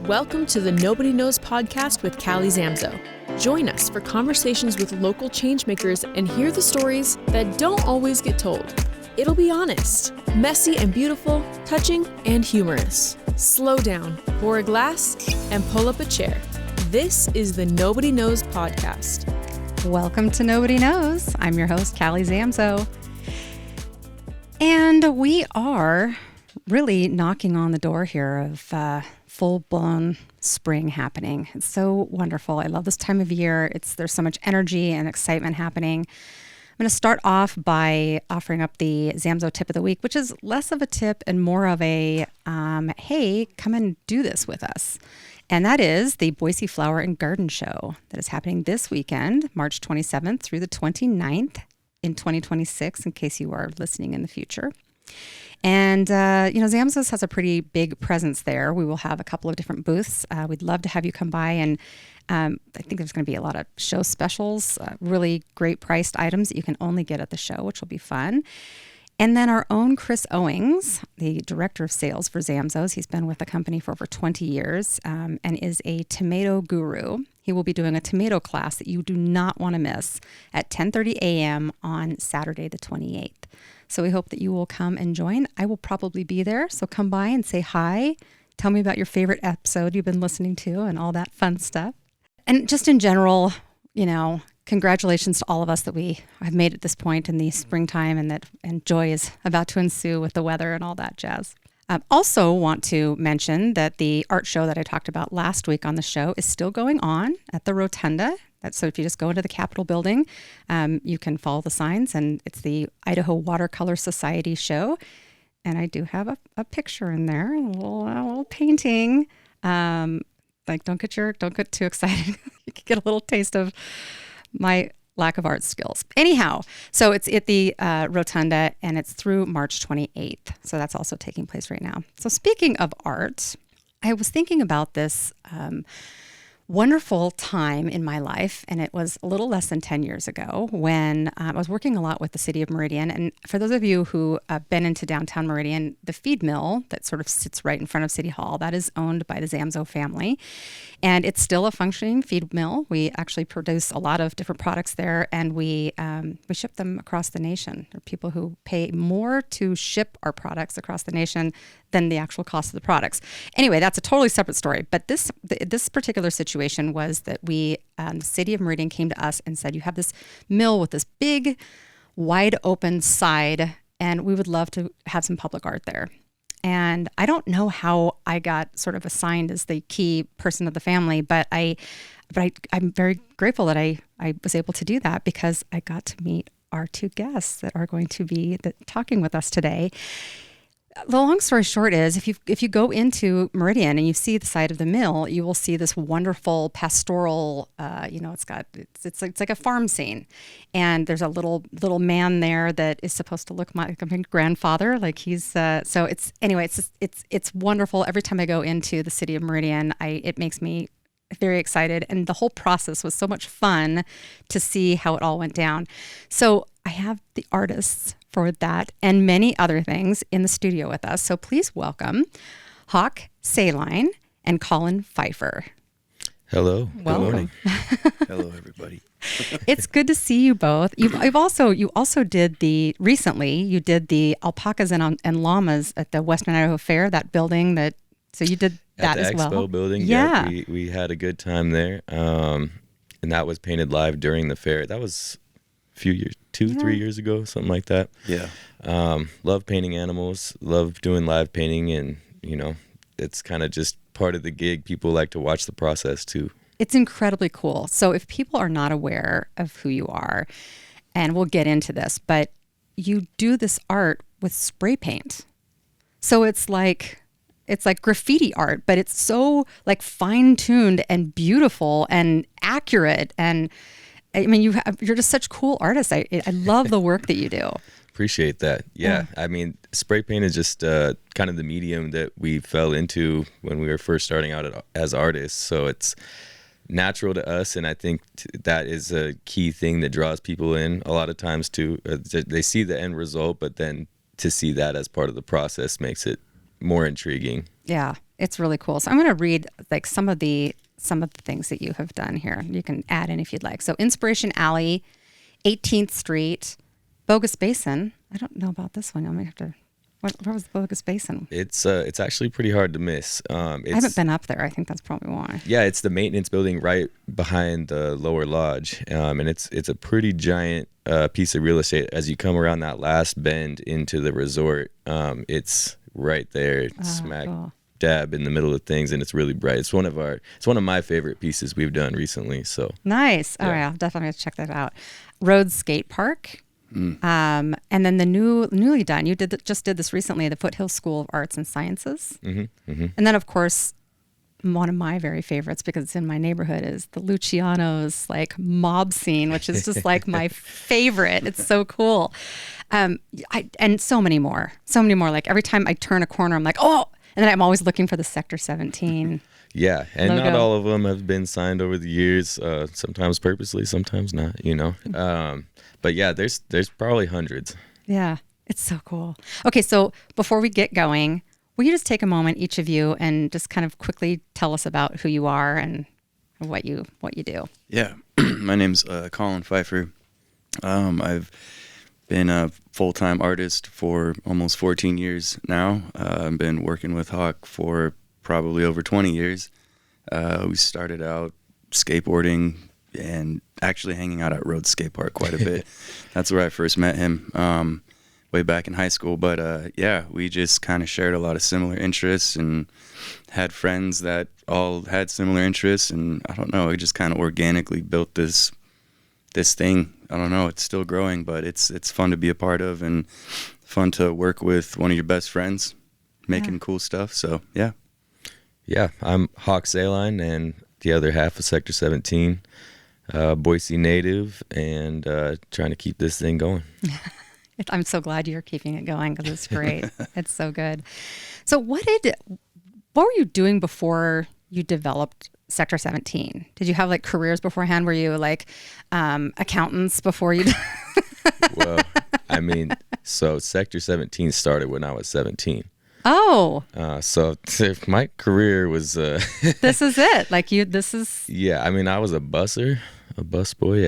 Welcome to the Nobody Knowz podcast with Callie Zamzo. Join us for conversations with local changemakers and hear the stories that don't always get told. It'll be honest, messy and beautiful, touching and humorous. Slow down, pour a glass, and pull up a chair. This is the Nobody Knowz podcast. Welcome to Nobody Knowz. I'm your host, Callie Zamzo. And we are really knocking on the door here of full-blown spring happening. It's so wonderful. I love this time of year. There's so much energy and excitement happening. I'm going to start off by offering up the Zamzo tip of the week, which is less of a tip and more of a, hey, come and do this with us. And that is the Boise Flower and Garden Show that is happening this weekend, March 27th through the 29th in 2026, in case you are listening in the future. And, Zamzo's has a pretty big presence there. We will have a couple of different booths. We'd love to have you come by. And I think there's going to be a lot of show specials, really great priced items that you can only get at the show, which will be fun. And then our own Chris Owings, the director of sales for Zamzo's, he's been with the company for over 20 years and is a tomato guru. He will be doing a tomato class that you do not want to miss at 10:30 a.m. on Saturday the 28th. So we hope that you will come and join. I will probably be there, so come by and say hi. Tell me about your favorite episode you've been listening to and all that fun stuff. And just in general, congratulations to all of us that we have made it this point in the springtime and joy is about to ensue with the weather and all that jazz. Also want to mention that the art show that I talked about last week on the show is still going on at the Rotunda. So if you just go into the Capitol building, you can follow the signs, and it's the Idaho Watercolor Society show. And I do have a picture in there, a little painting. Don't get too excited. You can get a little taste of my lack of art skills. Anyhow, so it's at the Rotunda, and it's through March 28th. So that's also taking place right now. So speaking of art, I was thinking about this wonderful time in my life, and it was a little less than 10 years ago when I was working a lot with the city of Meridian. And for those of you who have been into downtown Meridian, the feed mill that sort of sits right in front of City Hall, that is owned by the Zamzo family. And it's still a functioning feed mill. We actually produce a lot of different products there, and we ship them across the nation. There are people who pay more to ship our products across the nation than the actual cost of the products. Anyway, that's a totally separate story. But this particular situation was that the city of Meridian came to us and said, you have this mill with this big, wide open side, and we would love to have some public art there. And I don't know how I got sort of assigned as the key person of the family, but I'm very grateful that I was able to do that, because I got to meet our two guests that are going to be talking with us today. The long story short is, if you go into Meridian and you see the side of the mill, you will see this wonderful pastoral. It's like a farm scene, and there's a little man there that is supposed to look like my grandfather. Like he's so it's anyway. It's wonderful. Every time I go into the city of Meridian, it makes me very excited, and the whole process was so much fun to see how it all went down. So I have the artists for that and many other things in the studio with us. So please welcome Sahlein and Collin Pfeifer. Hello. Welcome. Good morning. Hello, everybody. It's good to see you both. You also did the alpacas and llamas at the Western Idaho Fair, that building that. So you did that as well. At the Expo building. Yeah. We had a good time there. And that was painted live during the fair. That was a few years, 3 years ago, something like that. Yeah. Love painting animals, love doing live painting, and it's kind of just part of the gig. People like to watch the process too. It's incredibly cool. So if people are not aware of who you are, and we'll get into this, but you do this art with spray paint. So it's like graffiti art, but it's so like fine-tuned and beautiful and accurate. And I mean, you're just such cool artists. I love the work that you do. Appreciate that. Yeah. I mean, spray paint is just kind of the medium that we fell into when we were first starting out as artists. So it's natural to us, and I think that is a key thing that draws people in a lot of times too. They see the end result, but then to see that as part of the process makes it more intriguing. Yeah. It's really cool. So I'm going to read like some of the things that you have done here. You can add in if you'd like. So Inspiration Alley, 18th Street, Bogus Basin. I don't know about this one. I might have to. Where was the Bogus Basin? It's actually pretty hard to miss. I haven't been up there. I think that's probably why. Yeah, it's the maintenance building right behind the lower lodge, and it's a pretty giant piece of real estate. As you come around that last bend into the resort, it's right there, smack dab in the middle of things, and it's really bright. It's one of my favorite pieces we've done recently. So nice. Yeah. All right, I'll definitely have to check that out. Rhodes Skate Park. And then the newly done, you just did this recently, the Foothill School of Arts and Sciences. And then, of course, one of my very favorites, because it's in my neighborhood, is the Luciano's like mob scene, which is just like my favorite. It's so cool. And so many more. Like every time I turn a corner, I'm like, oh, and then I'm always looking for the Sector 17. Yeah, and logo. Not all of them have been signed over the years. Sometimes purposely, sometimes not. But yeah, there's probably hundreds. Yeah, it's so cool. Okay, so before we get going, will you just take a moment, each of you, and just kind of quickly tell us about who you are and what you do? Yeah, my name's Collin Pfeifer. I've been a full-time artist for almost 14 years now. I've been working with Hawk for probably over 20 years. We started out skateboarding and actually hanging out at Rhodes Skate Park quite a bit. That's where I first met him, way back in high school. But yeah, we just kind of shared a lot of similar interests and had friends that all had similar interests. And I don't know, it just kind of organically built this thing. I don't know, it's still growing, but it's fun to be a part of and fun to work with one of your best friends making cool stuff. So yeah. Yeah, I'm Hawk Sahlein and the other half of Sector 17. Boise native, and trying to keep this thing going. I'm so glad you're keeping it going because it's great. It's so good. So what were you doing before you developed Sector 17? Did you have like careers beforehand? Were you like accountants before you? Well, I mean, so Sector 17 started when I was 17. Oh. So my career was... this is it. Like this is... Yeah, I mean, I was a busboy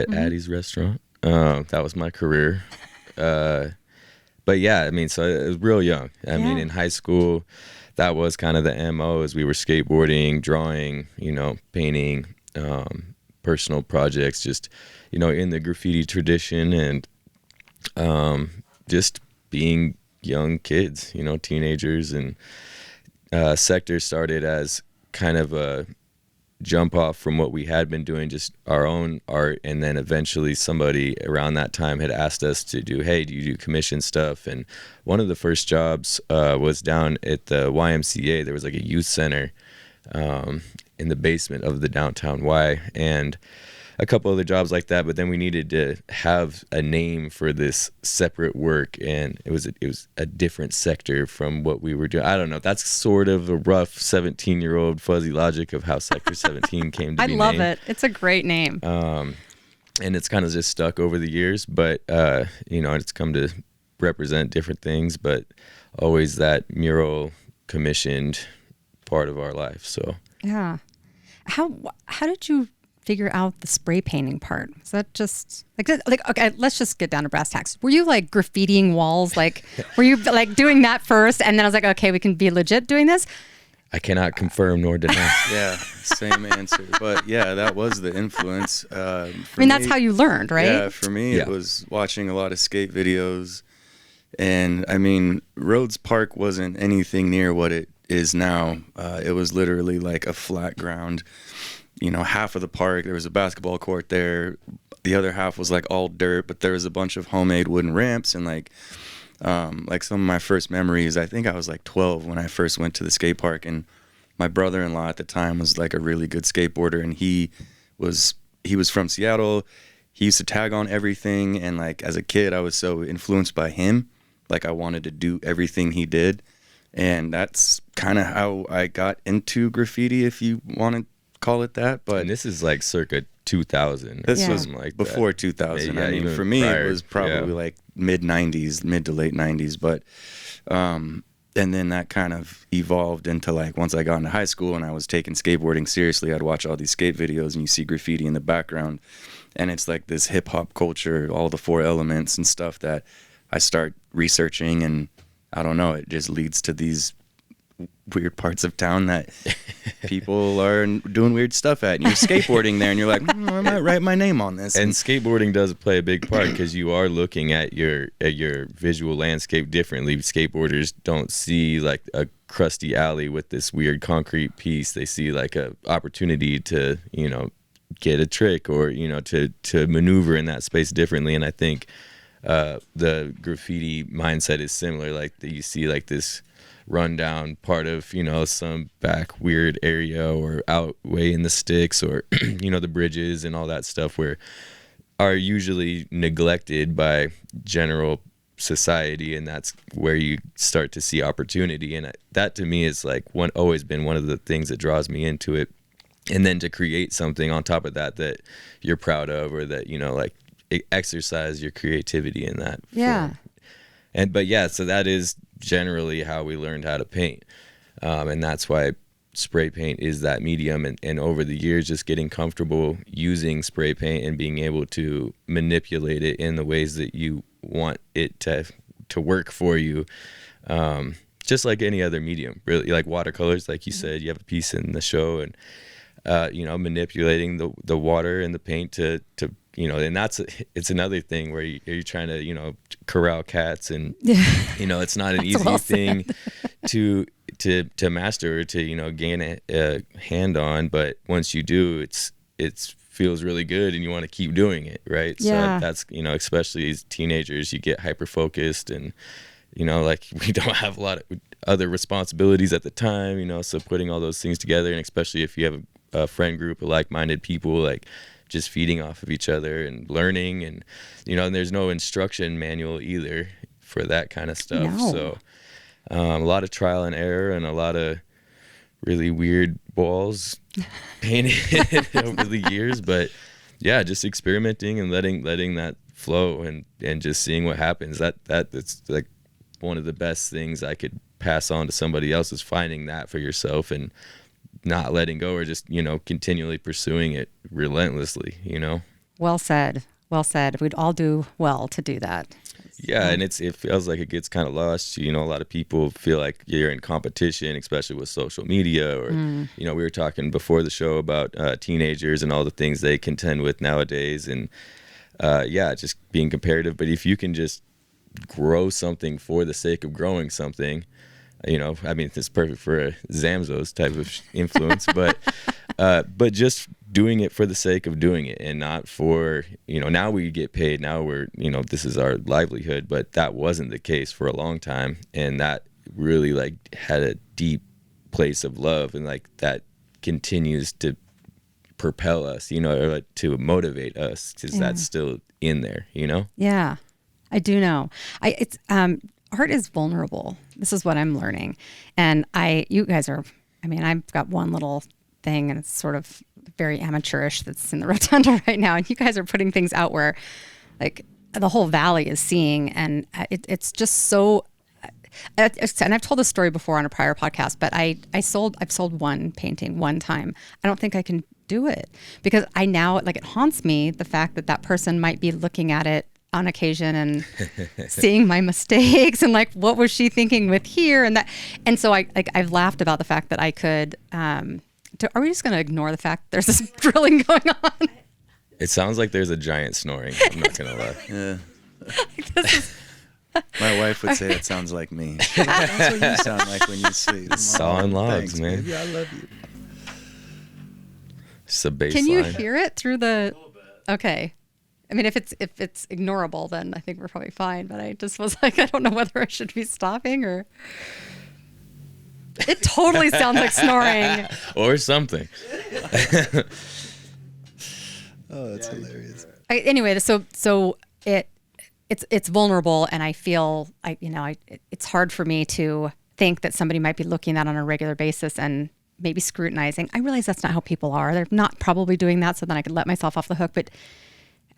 at Addie's restaurant. That was my career. But yeah, I mean, so it was real young. I mean, in high school, that was kind of the MO, as we were skateboarding, drawing, painting, personal projects, just, in the graffiti tradition, and just being young kids, teenagers. And Sector started as kind of a jump off from what we had been doing, just our own art, and then eventually somebody around that time had asked us to do, hey, do you do commission stuff? And one of the first jobs was down at the YMCA. There was like a youth center in the basement of the downtown Y, and a couple other jobs like that. But then we needed to have a name for this separate work, and it was a different sector from what we were doing. I don't know. That's sort of a rough 17-year-old fuzzy logic of how Sector 17 came to be named. I love it. It's a great name. And it's kind of just stuck over the years, but it's come to represent different things, but always that mural commissioned part of our life. So yeah. How did you figure out the spray painting part? Is that just like okay, let's just get down to brass tacks. Were you like graffitiing walls? Like, were you like doing that first, and then I was like, okay, we can be legit doing this? I cannot confirm nor deny. Yeah, same answer. But yeah, that was the influence. I mean, that's how you learned, right? Yeah, for me, it was watching a lot of skate videos. And I mean, Rhodes Park wasn't anything near what it is now. It was literally like a flat ground. Half of the park, there was a basketball court there. The other half was like all dirt, but there was a bunch of homemade wooden ramps. And like some of my first memories, I think I was like 12 when I first went to the skate park. And my brother-in-law at the time was like a really good skateboarder. And he was from Seattle. He used to tag on everything. And like as a kid, I was so influenced by him. Like I wanted to do everything he did. And that's kind of how I got into graffiti, if you want to call it that. But and this is like circa 2000. This was like before 2000. Yeah, I mean, for me, it was probably like mid to late 90s. But And then that kind of evolved into like, once I got into high school and I was taking skateboarding seriously, I'd watch all these skate videos and you see graffiti in the background. And it's like this hip hop culture, all the 4 elements and stuff that I start researching. And I don't know, it just leads to these weird parts of town that people are doing weird stuff at. And you're skateboarding there and you're like, I might write my name on this. And skateboarding does play a big part because you are looking at your visual landscape differently. Skateboarders don't see like a crusty alley with this weird concrete piece. They see like a opportunity to, you know, get a trick or, you know, to maneuver in that space differently. And I think the graffiti mindset is similar. Like you see like this rundown part of, you know, some back weird area or out way in the sticks or, you know, the bridges and all that stuff where are usually neglected by general society. And that's where you start to see opportunity. And that to me is like always been one of the things that draws me into it. And then to create something on top of that that you're proud of or that, you know, like exercise your creativity in that Yeah. form. But yeah, so that is generally how we learned how to paint. And that's why spray paint is that medium. And over the years, just getting comfortable using spray paint and being able to manipulate it in the ways that you want it to work for you. Just like any other medium, really, like watercolors, like you said, you have a piece in the show and, you know, manipulating the water and the paint to you know, and it's another thing where you're trying to, you know, corral cats and, you know, it's not an easy thing to master or to, you know, gain a hand on. But once you do, it feels really good and you want to keep doing it. Right. Yeah. So that's, you know, especially as teenagers, you get hyper focused and, you know, like we don't have a lot of other responsibilities at the time, you know, so putting all those things together and especially if you have a friend group of like-minded people, like just feeding off of each other and learning and, you know, and there's no instruction manual either for that kind of stuff. No. So a lot of trial and error and a lot of really weird balls painted over the years. But yeah, just experimenting and letting that flow and just seeing what happens. That's like one of the best things I could pass on to somebody else is finding that for yourself and not letting go or just, you know, continually pursuing it relentlessly, you know? Well said. Well said. We'd all do well to do that. Yeah, and it feels like it gets kind of lost. You know, a lot of people feel like you're in competition, especially with social media or, you know, we were talking before the show about teenagers and all the things they contend with nowadays. And yeah, just being comparative. But if you can just grow something for the sake of growing something, you know, I mean, it's perfect for a Zamzo's type of influence, but just doing it for the sake of doing it and not for, you know, now we get paid. Now we're, you know, this is our livelihood, but that wasn't the case for a long time. And that really like had a deep place of love and like that continues to propel us, you know, or to motivate us because that's still in there, you know? Yeah, I do know. Art is vulnerable. This is what I'm learning. And you guys are, I mean, I've got one little thing and it's sort of very amateurish that's in the rotunda right now. And you guys are putting things out where like the whole valley is seeing. And it's just so, and I've told this story before on a prior podcast, but I've sold one painting one time. I don't think I can do it because I now, like it haunts me, the fact that person might be looking at it on occasion and seeing my mistakes and like, what was she thinking with here and that? And so I've laughed about the fact that I could, are we just going to ignore the fact there's this drilling going on? It sounds like there's a giant snoring. I'm not going to lie. Yeah. My wife would say it sounds like me. That's what you sound like when you sleep. Sawing logs, Thanks, man. Baby, I love you. It's a baseline. Can you hear it through the, okay. I mean, if it's ignorable, then I think we're probably fine. But I just was like, I don't know whether I should be stopping or. It totally sounds like snoring. Or something. Oh, that's hilarious. Anyway, so it's vulnerable, and I feel it's hard for me to think that somebody might be looking at that on a regular basis and maybe scrutinizing. I realize that's not how people are. They're not probably doing that, so then I could let myself off the hook. But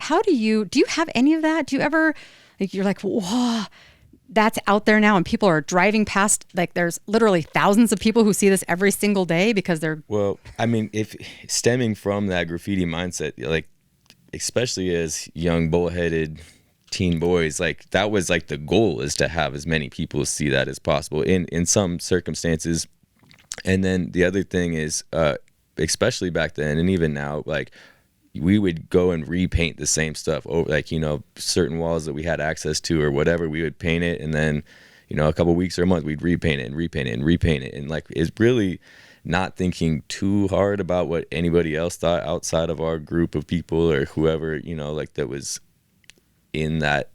how do you have any of that? Do you ever, like, you're like, whoa, that's out there now and people are driving past, like there's literally thousands of people who see this every single day because they're... Well, I mean, if stemming from that graffiti mindset, like especially as young bullheaded teen boys, like that was like the goal, is to have as many people see that as possible in some circumstances. And then the other thing is, especially back then and even now, like we would go and repaint the same stuff over, like, you know, certain walls that we had access to or whatever, we would paint it, and then, you know, a couple weeks or a month we'd repaint it and repaint it and repaint it, and like it's really not thinking too hard about what anybody else thought outside of our group of people or whoever, you know, like that was in that,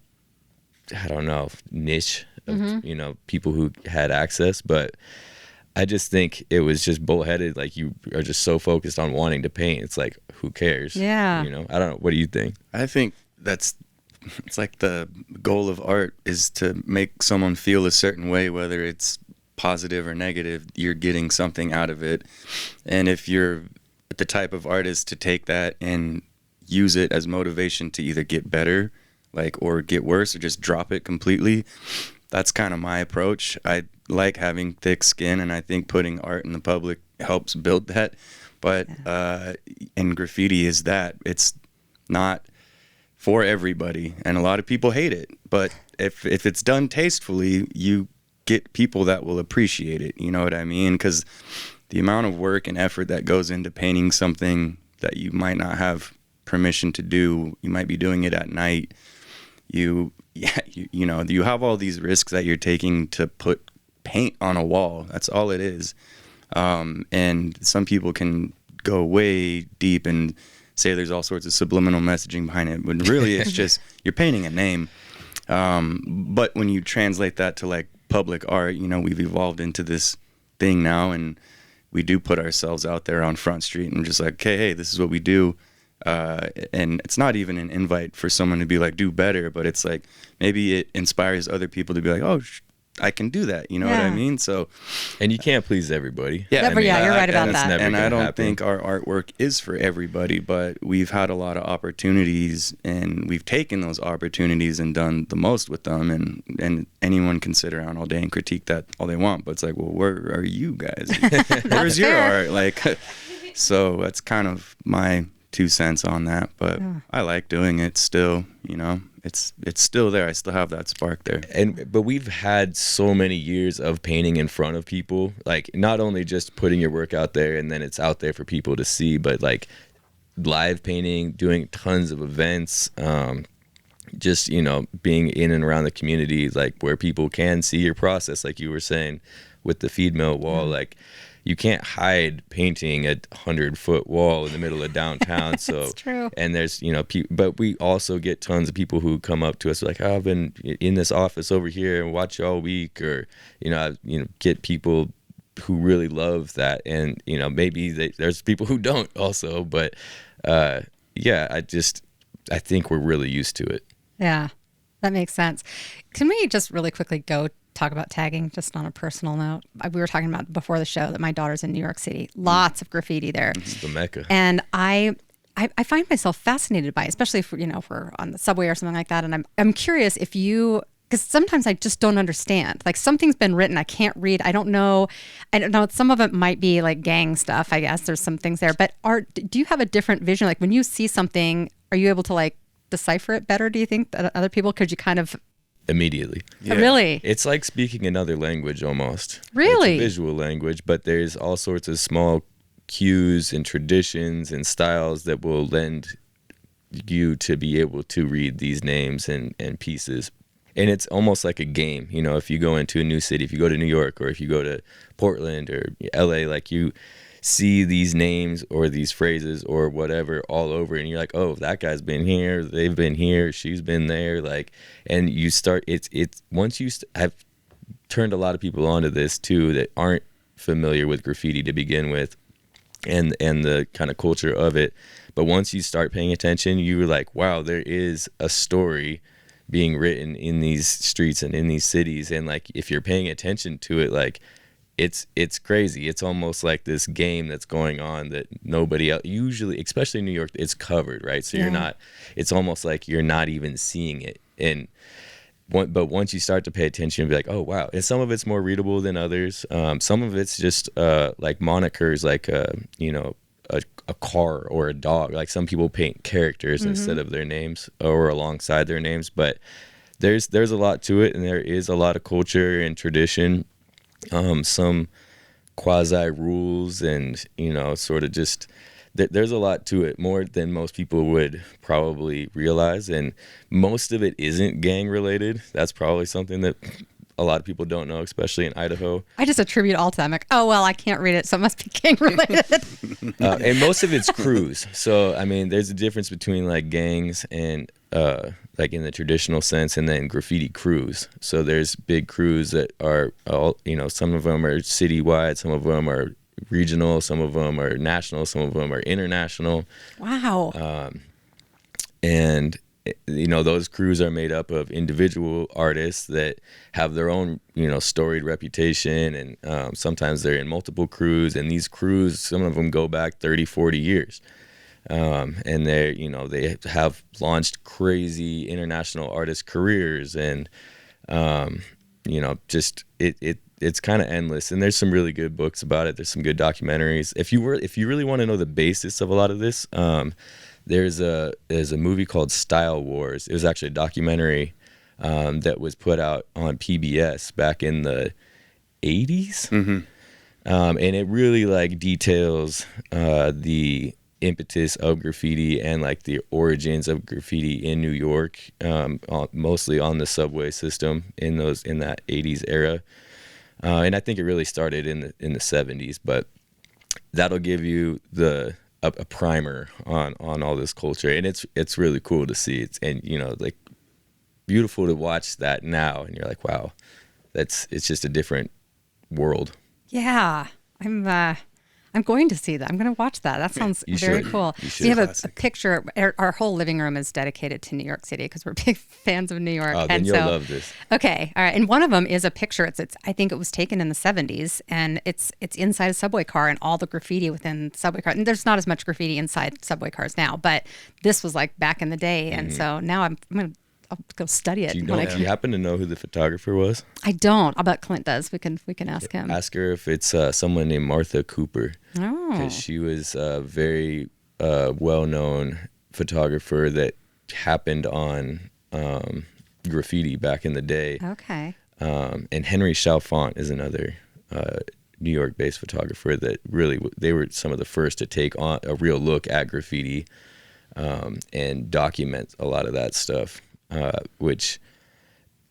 I don't know, niche of, you know, people who had access. But I just think it was just bullheaded. Like you are just so focused on wanting to paint. It's like, who cares? Yeah. You know, I don't know. What do you think? I think it's like the goal of art is to make someone feel a certain way, whether it's positive or negative. You're getting something out of it. And if you're the type of artist to take that and use it as motivation to either get better, like, or get worse, or just drop it completely, that's kind of my approach. I like having thick skin, and I think putting art in the public helps build that. But and graffiti is that. It's not for everybody, and a lot of people hate it. But if it's done tastefully, you get people that will appreciate it. You know what I mean? Because the amount of work and effort that goes into painting something that you might not have permission to do, you might be doing it at night. You know, you have all these risks that you're taking to put paint on a wall. That's all it is. And some people can go way deep and say there's all sorts of subliminal messaging behind it, but really it's just you're painting a name. But when you translate that to like public art, you know, we've evolved into this thing now, and we do put ourselves out there on Front Street and just like, okay, hey, this is what we do. And it's not even an invite for someone to be like, do better, but it's like maybe it inspires other people to be like, oh, I can do that. You know what I mean? So, and you can't please everybody. Yeah, you're right about that. And I don't think our artwork is for everybody, but we've had a lot of opportunities, and we've taken those opportunities and done the most with them. And anyone can sit around all day and critique that all they want, but it's like, well, where are you guys? Where's your art? Like, so that's kind of my 2 cents on that, but I like doing it still. You know, it's still there. I still have that spark there. But we've had so many years of painting in front of people, like not only just putting your work out there and then it's out there for people to see, but like live painting, doing tons of events, just, you know, being in and around the community, like where people can see your process, like you were saying with the feed mill wall. Like you can't hide painting a 100-foot wall in the middle of downtown. So it's true. And there's, you know, but we also get tons of people who come up to us like, oh, I've been in this office over here and watch you all week, or, you know, get people who really love that. And, you know, maybe there's people who don't also, but yeah, I think we're really used to it. Yeah, that makes sense. Can we just really quickly go talk about tagging just on a personal note? We were talking about before the show that my daughter's in New York City. Lots of graffiti there. It's the Mecca. And I find myself fascinated by it, especially if, you know, if we're on the subway or something like that. And I'm curious if you, because sometimes I just don't understand. Like something's been written, I can't read. I don't know. Some of it might be like gang stuff, I guess. There's some things there. But do you have a different vision? Like when you see something, are you able to like decipher it better, do you think, than other people? Could you kind of... Immediately. Yeah. Really? It's like speaking another language almost. Really? It's a visual language, but there's all sorts of small cues and traditions and styles that will lend you to be able to read these names and pieces. And it's almost like a game. You know, if you go into a new city, if you go to New York, or if you go to Portland or LA, like you see these names or these phrases or whatever all over, and you're like, oh, that guy's been here, they've been here, she's been there, like, and you start, it's once you I've turned a lot of people onto this too that aren't familiar with graffiti to begin with, and the kind of culture of it, but once you start paying attention, you're like, wow, there is a story being written in these streets and in these cities, and like if you're paying attention to it, like it's crazy. It's almost like this game that's going on that nobody else, usually, especially in New York, it's covered, right? So you're not, it's almost like you're not even seeing it. And but once you start to pay attention, you'll be like, oh wow. And some of it's more readable than others. Some of it's just like monikers, like you know, a car or a dog. Like some people paint characters instead of their names or alongside their names. But there's a lot to it, and there is a lot of culture and tradition. Some quasi rules, and you know, sort of just there's a lot to it, more than most people would probably realize. And most of it isn't gang related. That's probably something that a lot of people don't know, especially in Idaho. I just attribute all to them. Like, oh, well, I can't read it, so it must be gang related. And most of it's crews. So, I mean, there's a difference between like gangs and like in the traditional sense, and then graffiti crews. So there's big crews that are all, you know, some of them are citywide, some of them are regional, some of them are national, some of them are international. Wow. And you know, those crews are made up of individual artists that have their own, you know, storied reputation, and sometimes they're in multiple crews, and these crews, some of them go back 30, 40 years. And they're, you know, they have launched crazy international artist careers, and you know, just it's kind of endless. And there's some really good books about it. There's some good documentaries. If you really want to know the basis of a lot of this, there's a movie called Style Wars. It was actually a documentary that was put out on PBS back in the 80s. And it really like details the impetus of graffiti and like the origins of graffiti in New York, mostly on the subway system in that 80s era. And I think it really started in the 70s, but that'll give you a primer on all this culture, and it's really cool to see. It's, and you know, like beautiful to watch that now, and you're like, wow, it's just a different world. Yeah, I'm going to see that. I'm going to watch that. That sounds very cool. So you have a picture. Our whole living room is dedicated to New York City because we're big fans of New York. Oh, then you'll love this. Okay, all right. And one of them is a picture. It's I think it was taken in the 70s, and it's inside a subway car, and all the graffiti within subway cars. And there's not as much graffiti inside subway cars now, but this was like back in the day. And so now I'll go study it. Do you happen to know who the photographer was? I don't. I'll bet Clint does. We can ask him. Ask her if it's someone named Martha Cooper. Oh. Because she was a very well-known photographer that happened on graffiti back in the day. Okay. And Henry Chalfant is another New York-based photographer that really, they were some of the first to take on a real look at graffiti and document a lot of that stuff. Which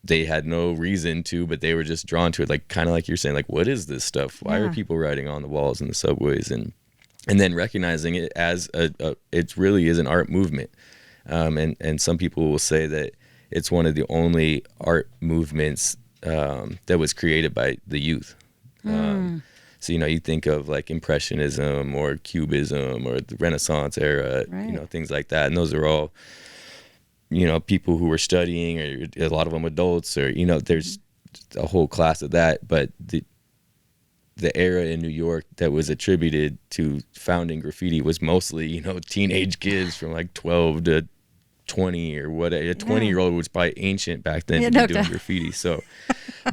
they had no reason to, but they were just drawn to it, like kind of like you're saying, like, what is this stuff? Why are people writing on the walls in the subways? And then recognizing it as it really is an art movement. And some people will say that it's one of the only art movements that was created by the youth. So, you know, you think of like Impressionism or Cubism or the Renaissance era, you know, things like that. And those are all, you know, people who were studying, or a lot of them adults, or, you know, there's a whole class of that. But the era in New York that was attributed to founding graffiti was mostly, you know, teenage kids from like 12 to 20 or what. A 20-year-old was probably ancient back then to be doing graffiti. So,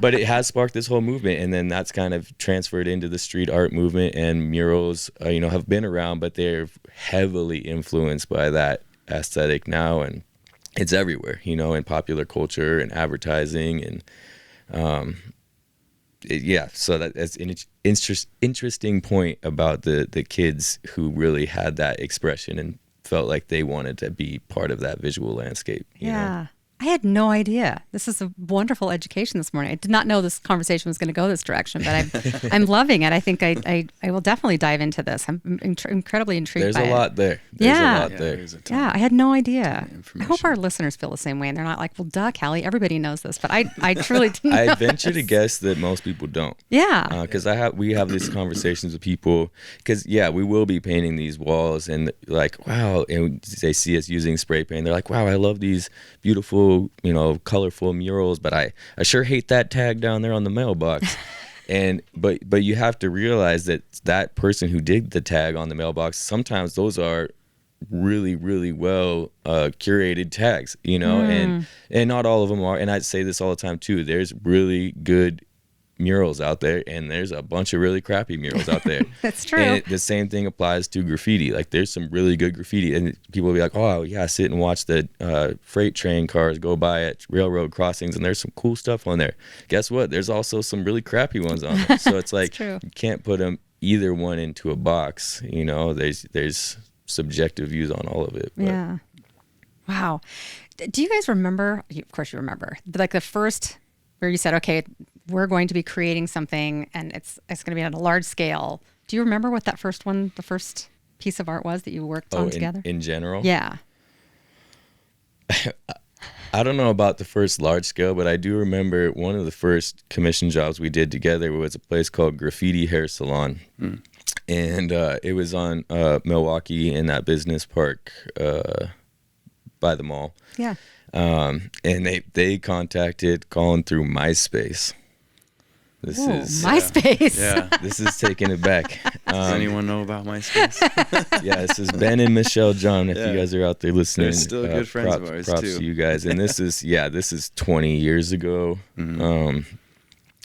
but it has sparked this whole movement, and then that's kind of transferred into the street art movement, and murals, you know, have been around, but they're heavily influenced by that aesthetic now, and it's everywhere, you know, in popular culture and advertising, and so that's an interesting point about the kids who really had that expression and felt like they wanted to be part of that visual landscape. You know? I had no idea. This is a wonderful education this morning. I did not know this conversation was going to go this direction, but I'm loving it. I think I will definitely dive into this. I'm incredibly intrigued by it. There's a lot there. There's a lot there. Yeah, I had no idea. I hope our listeners feel the same way, and they're not like, well, duh, Callie, everybody knows this, but I truly didn't know I venture to guess that most people don't. Yeah. Because we have these conversations with people, because, we will be painting these walls, and like, wow, and they see us using spray paint. They're like, wow, I love these beautiful, you know, colorful murals, but I sure hate that tag down there on the mailbox. But you have to realize that person who did the tag on the mailbox, sometimes those are really, really well curated tags, you know, and not all of them are. And I say this all the time too. There's really good murals out there, and there's a bunch of really crappy murals out there. That's true. And the same thing applies to graffiti. Like, there's some really good graffiti, and people will be like, oh yeah, sit and watch the freight train cars go by at railroad crossings, and there's some cool stuff on there. Guess what? There's also some really crappy ones on there. So it's like, you can't put them either one into a box, you know. There's subjective views on all of it. But. Yeah. Wow. Do you guys remember, of course you remember, like the first where you said, okay, we're going to be creating something and it's going to be on a large scale. Do you remember what that first one, the first piece of art was that you worked on together? In general? Yeah. I don't know about the first large scale, but I do remember one of the first commission jobs we did together was a place called Graffiti Hair Salon. And it was on Milwaukee in that business park by the mall. Yeah. And they contacted Collin through MySpace. This is MySpace. Yeah. This is taking it back. Does anyone know about MySpace? Yeah, this is Ben and Michelle John. If you guys are out there listening, they're still good friends of ours props too. to you guys. And this is 20 years ago. And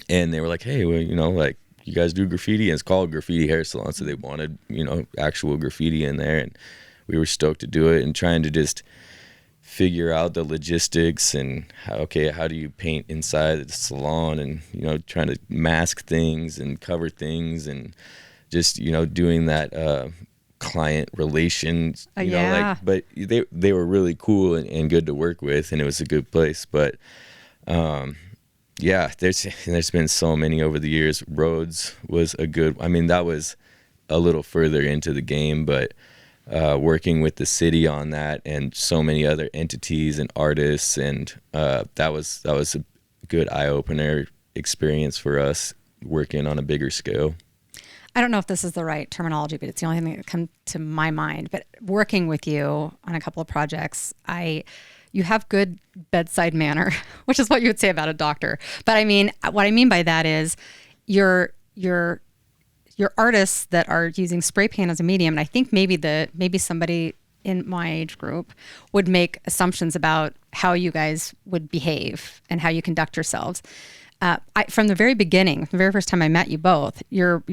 they were like, hey, well, you know, like, you guys do graffiti, and it's called Graffiti Hair Salon. So they wanted, you know, actual graffiti in there, and we were stoked to do it and trying to just figure out the logistics and how do you paint inside the salon, and, you know, trying to mask things and cover things, and just, you know, doing that client relations, you know, like, but they were really cool and good to work with, and it was a good place. But yeah, there's been so many over the years. Rhodes was a good, I mean, that was a little further into the game, but working with the city on that and so many other entities and artists, and that was a good eye-opener experience for us working on a bigger scale. I don't know if this is the right terminology, but it's the only thing that comes to my mind. But working with you on a couple of projects, you have good bedside manner, which is what you would say about a doctor. But I mean, what I mean by that is your artists that are using spray paint as a medium, and I think maybe somebody in my age group would make assumptions about how you guys would behave and how you conduct yourselves. From the very beginning, the very first time I met you both, you're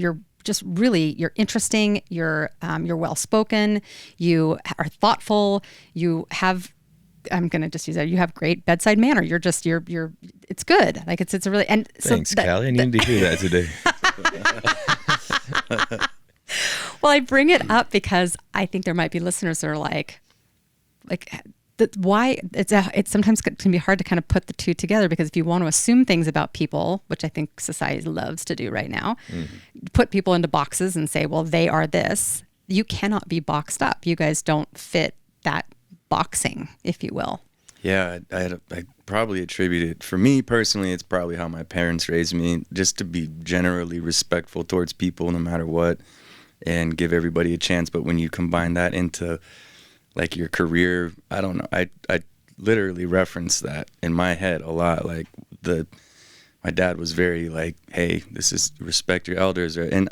interesting, you're well-spoken, you are thoughtful, you have, I'm going to just use that, you have great bedside manner. You're it's good. Like it's a really, and thanks, so Callie. I needed to hear that today. Well, I bring it up because I think there might be listeners that are like why it's sometimes can be hard to kind of put the two together, because if you want to assume things about people, which I think society loves to do right now, put people into boxes and say, well, they are this. You cannot be boxed up. You guys don't fit that boxing, if you will. Yeah, I probably attribute it, for me personally, it's probably how my parents raised me, just to be generally respectful towards people no matter what, and give everybody a chance. But when you combine that into like your career, I don't know, I literally reference that in my head a lot. Like my dad was very like, hey, this is respect your elders, and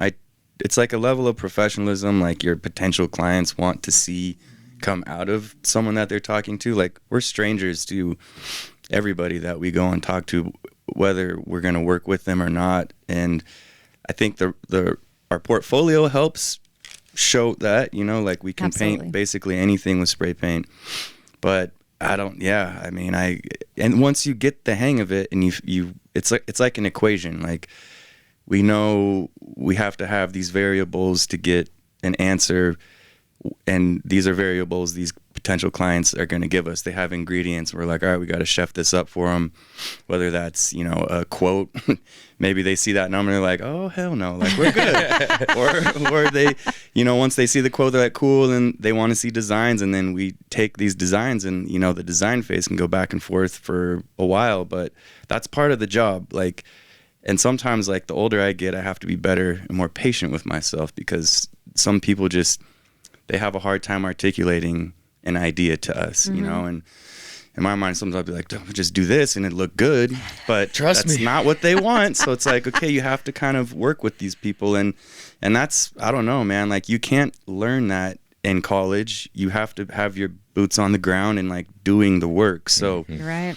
it's like a level of professionalism like your potential clients want to see come out of someone that they're talking to. Like, we're strangers to everybody that we go and talk to, whether we're going to work with them or not. And I think our portfolio helps show that, you know, like we can paint basically anything with spray paint. But and once you get the hang of it, and it's like an equation. Like, we know we have to have these variables to get an answer, and these are variables these potential clients are going to give us. They have ingredients. We're like, all right, we got to chef this up for them, whether that's, you know, a quote. Maybe they see that number and they're like, oh, hell no, like, we're good. or they, you know, once they see the quote, they're like, cool, and they want to see designs, and then we take these designs, and, you know, the design phase can go back and forth for a while, but that's part of the job. Like, and sometimes, like, the older I get, I have to be better and more patient with myself, because some people they have a hard time articulating an idea to us, you know, and in my mind, sometimes I'll be like, just do this and it look good, but that's not what they want. So it's like, okay, you have to kind of work with these people. And that's, I don't know, man, like, you can't learn that in college, you have to have your boots on the ground and like doing the work. So Right.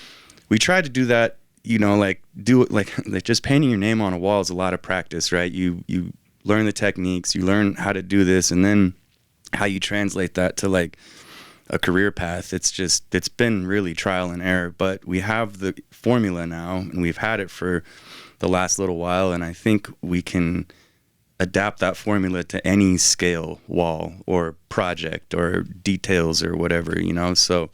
we tried to do that, you know, like do it like just painting your name on a wall is a lot of practice, right? You learn the techniques, you learn how to do this, and then how you translate that to like a career path. It's been really trial and error, but we have the formula now, and we've had it for the last little while, and I think we can adapt that formula to any scale, wall or project or details or whatever, you know. So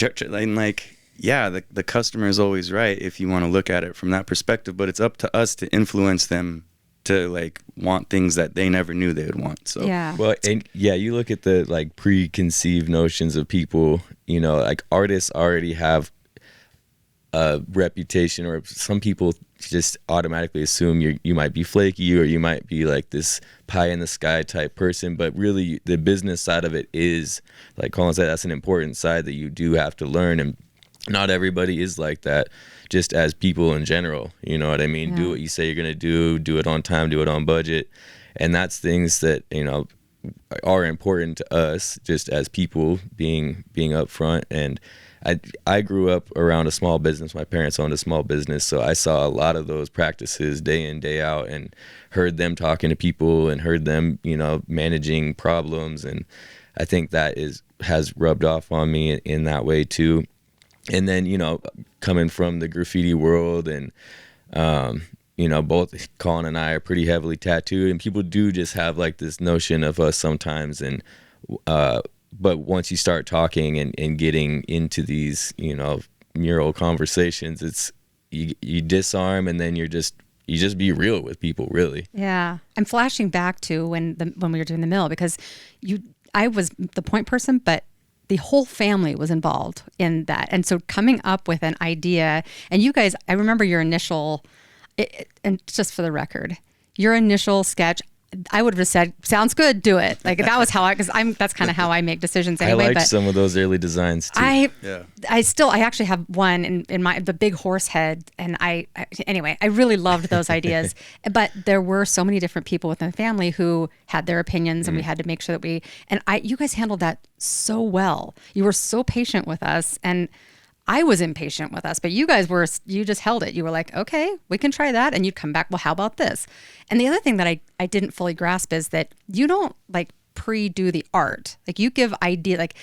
and like, yeah, the customer is always right if you want to look at it from that perspective, but it's up to us to influence them to like want things that they never knew they would want. So Yeah. Well, and yeah, you look at the like preconceived notions of people, you know, like artists already have a reputation, or some people just automatically assume you might be flaky, or you might be like this pie in the sky type person. But really the business side of it is, like Collin said, that's an important side that you do have to learn. And not everybody is like that, just as people in general, you know what I mean? Yeah. Do what you say you're going to do it on time, do it on budget. And that's things that, you know, are important to us just as people, being upfront. And I grew up around a small business. My parents owned a small business, so I saw a lot of those practices day in, day out, and heard them talking to people and heard them, you know, managing problems. And I think that has rubbed off on me in that way too. And then, you know, coming from the graffiti world, and you know, both Collin and I are pretty heavily tattooed, and people do just have like this notion of us sometimes. And but once you start talking and getting into these, you know, mural conversations, it's you disarm, and then you just be real with people, really. Yeah. I'm flashing back to when we were doing the mill, because I was the point person, but the whole family was involved in that. And so coming up with an idea, and you guys, I remember your initial, and just for the record, your initial sketch, I would have just said, sounds good, do it. Like that was how that's kind of how I make decisions anyway. I liked but some of those early designs too. I actually have one in the big horse head. And anyway, I really loved those ideas, but there were so many different people within the family who had their opinions, and we had to make sure that you guys handled that so well. You were so patient with us, and I was impatient with us, but you guys you just held it. You were like, okay, we can try that. And you'd come back, well, how about this? And the other thing that I didn't fully grasp is that you don't like pre-do the art. Like you give idea, like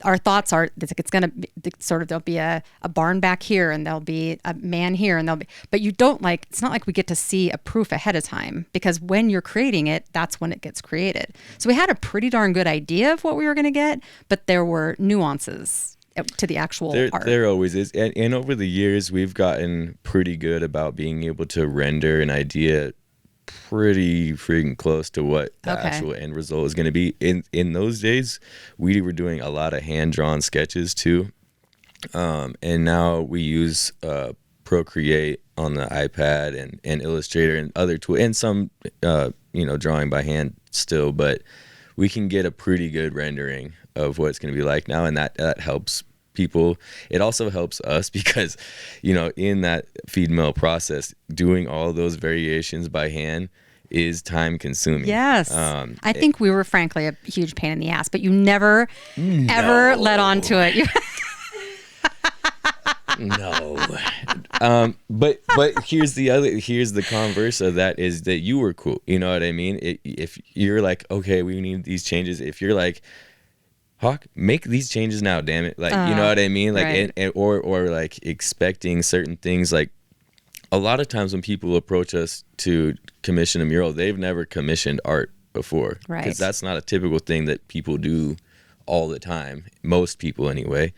our thoughts are, it's going to sort of, there'll be a barn back here, and there'll be a man here, and but you don't like, it's not like we get to see a proof ahead of time, because when you're creating it, that's when it gets created. So we had a pretty darn good idea of what we were going to get, but there were nuances to the actual art. There always is. And over the years, we've gotten pretty good about being able to render an idea pretty freaking close to what the actual end result is going to be. In those days, we were doing a lot of hand-drawn sketches too. And now we use Procreate on the iPad and Illustrator and other tools, and some, you know, drawing by hand still, but we can get a pretty good rendering of what it's going to be like now, and that helps people. It also helps us because, you know, in that feed mill process, doing all those variations by hand is time consuming. Yes. I think we were frankly a huge pain in the ass, but you never ever let on to it. No. But here's the converse of that, is that you were cool. You know what I mean? If you're like, okay, we need these changes. If you're like, Hawk, make these changes now, damn it. Like, you know what I mean? Like, right. or like expecting certain things. Like a lot of times when people approach us to commission a mural, they've never commissioned art before. Right. Because that's not a typical thing that people do all the time. Most people anyway.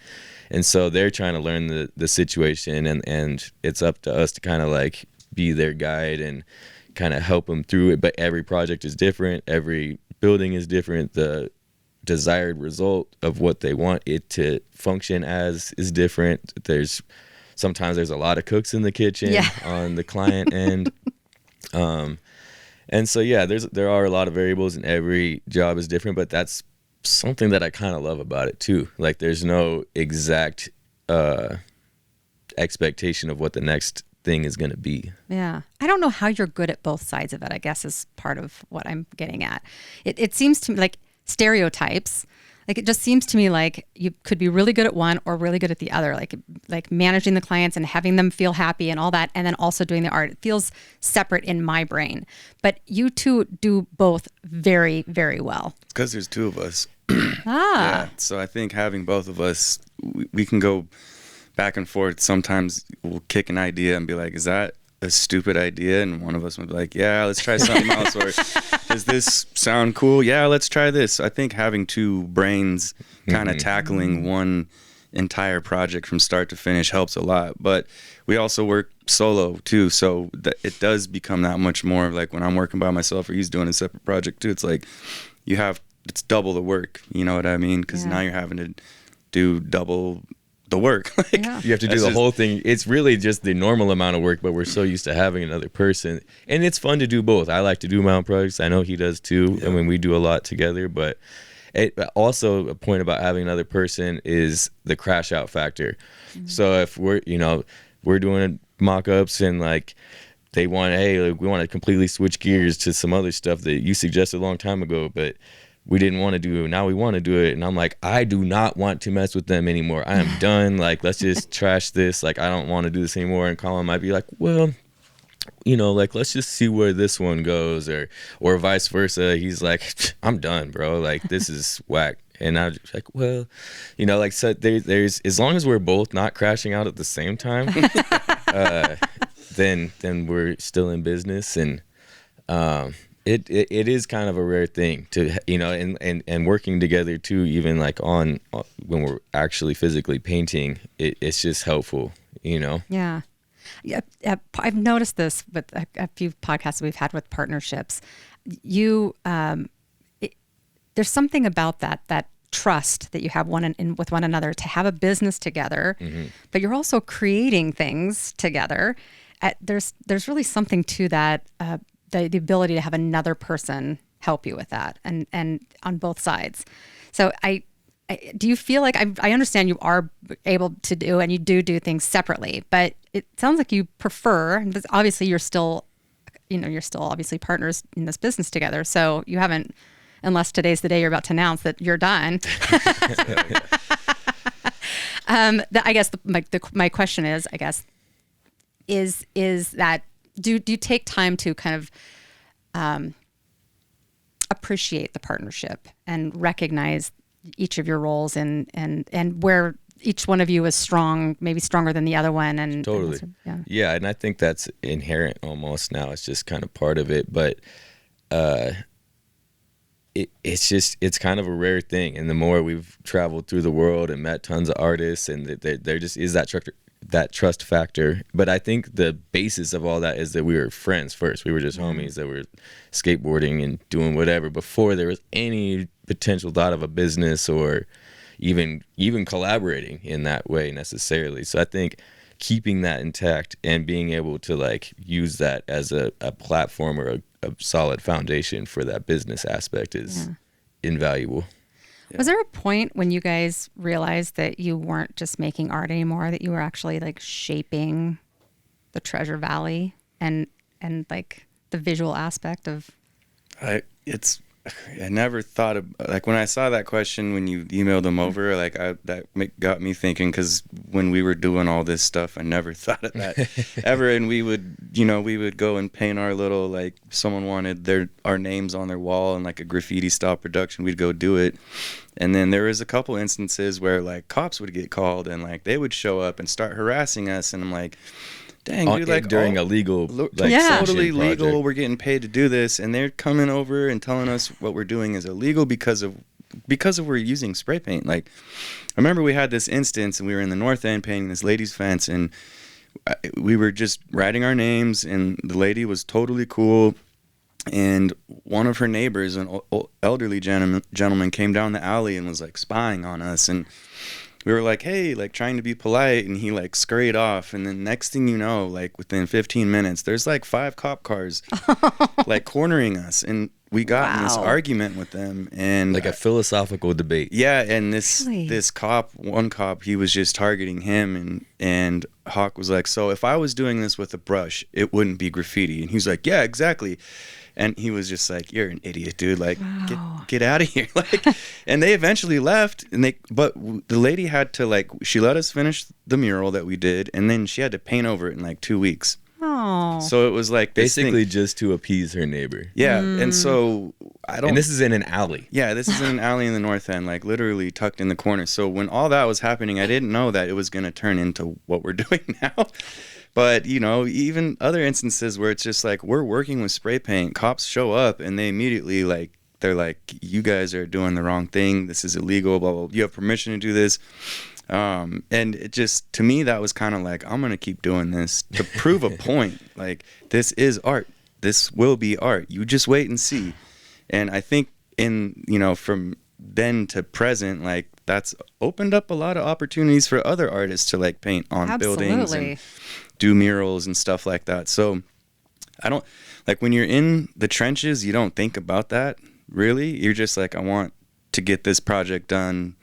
And so they're trying to learn the situation, and it's up to us to kind of like be their guide and kind of help them through it. But every project is different. Every building is different. The desired result of what they want it to function as is different. Sometimes there's a lot of cooks in the kitchen on the client end. And so, yeah, there are a lot of variables, and every job is different, but that's something that I kind of love about it too. Like there's no exact expectation of what the next thing is going to be. Yeah. I don't know how you're good at both sides of it, I guess, is part of what I'm getting at. It seems to me like stereotypes. Like, it just seems to me like you could be really good at one or really good at the other, like managing the clients and having them feel happy and all that, and then also doing the art. It feels separate in my brain. But you two do both very, very well. It's because there's two of us. Ah. Yeah. So I think having both of us, we can go back and forth. Sometimes we'll kick an idea and be like, is that a stupid idea? And one of us would be like, yeah, let's try something else. Or does this sound cool? Yeah, let's try this. I think having two brains kind of tackling one entire project from start to finish helps a lot. But we also work solo too, so it does become that much more like when I'm working by myself or he's doing a separate project too. It's like it's double the work, you know what I mean? Because now you're having to do double the work. You have to do the whole thing. It's really just the normal amount of work, but we're so used to having another person, and it's fun to do both. I like to do my own projects. I know he does too. I mean, we do a lot together, but it also, a point about having another person is the crash out factor. So if we're doing mock-ups and like they want, hey, we want to completely switch gears to some other stuff that you suggested a long time ago, but we didn't want to do it. Now we want to do it. And I'm like, I do not want to mess with them anymore. I am done. Like, let's just trash this. Like, I don't want to do this anymore. And Collin might be like, well, like, let's just see where this one goes, or vice versa. He's like, I'm done, bro. Like, this is whack. And I'm just like, well, like, so there's, as long as we're both not crashing out at the same time, then we're still in business. And, It is kind of a rare thing to, and working together too, even like on when we're actually physically painting, it's just helpful, Yeah. I've noticed this with a few podcasts we've had with partnerships. There's something about that trust that you have with one another to have a business together, but you're also creating things together. There's really something to that, the ability to have another person help you with that, and on both sides. So do you feel like, I understand you are able to do, and you do things separately, but it sounds like you prefer, and obviously you're still obviously partners in this business together. So you haven't, unless today's the day you're about to announce that you're done. I guess my question is, is that, do you take time to kind of appreciate the partnership and recognize each of your roles and where each one of you is strong, maybe stronger than the other one? And totally. Yeah. And I think that's inherent almost now. It's just kind of part of it, but it's kind of a rare thing. And the more we've traveled through the world and met tons of artists, and there just is that trust factor. But I think the basis of all that is that we were friends first. We were just homies that were skateboarding and doing whatever before there was any potential thought of a business or even collaborating in that way necessarily. So I think keeping that intact and being able to like use that as a platform or a solid foundation for that business aspect is invaluable. Was there a point when you guys realized that you weren't just making art anymore, that you were actually like shaping the Treasure Valley and like the visual aspect of? I never thought of, like, when I saw that question when you emailed them over, like that got me thinking, because when we were doing all this stuff, I never thought of that ever. And we would go and paint our little, like, someone wanted our names on their wall and like a graffiti style production, we'd go do it. And then there was a couple instances where like cops would get called and like they would show up and start harassing us, and I'm like, dang, dude, like during a legal, like, totally legal project. We're getting paid to do this, and they're coming over and telling us what we're doing is illegal because of we're using spray paint. Like, I remember we had this instance, and we were in the North End painting this lady's fence, and we were just writing our names, and the lady was totally cool. And one of her neighbors, an elderly gentleman, came down the alley and was like spying on us, and we were like, hey, like trying to be polite, and he like scurried off. And then next thing you know, like within 15 minutes, there's like 5 cop cars like cornering us. And we got in this argument with them, and like a philosophical debate. Yeah. And this one cop, he was just targeting him, and Hawk was like, so if I was doing this with a brush, it wouldn't be graffiti. And he was like, yeah, exactly. And he was just like, "You're an idiot, dude. Like, Wow. get out of here." Like, and they eventually left. But the lady had to, like, she let us finish the mural that we did, and then she had to paint over it in like 2 weeks. Oh. So it was like this Basically thing. just to appease her neighbor. Yeah. And so And this is in an alley. Yeah, this is in an alley in the north end, like literally tucked in the corner. So when all that was happening, I didn't know that it was going to turn into what we're doing now. But, you know, even other instances where it's just like, we're working with spray paint, cops show up and they immediately, like, they're like, "You guys are doing the wrong thing. This is illegal, blah, blah, blah. You have permission to do this." And it just, to me, that was kind of like, I'm going to keep doing this to prove a point. Like, this is art. This will be art. You just wait and see. And I think from then to present, like, that's opened up a lot of opportunities for other artists to, like, paint on buildings and do murals and stuff like that. So I don't, like, when you're in the trenches, you don't think about that, really. You're just like, I want to get this project done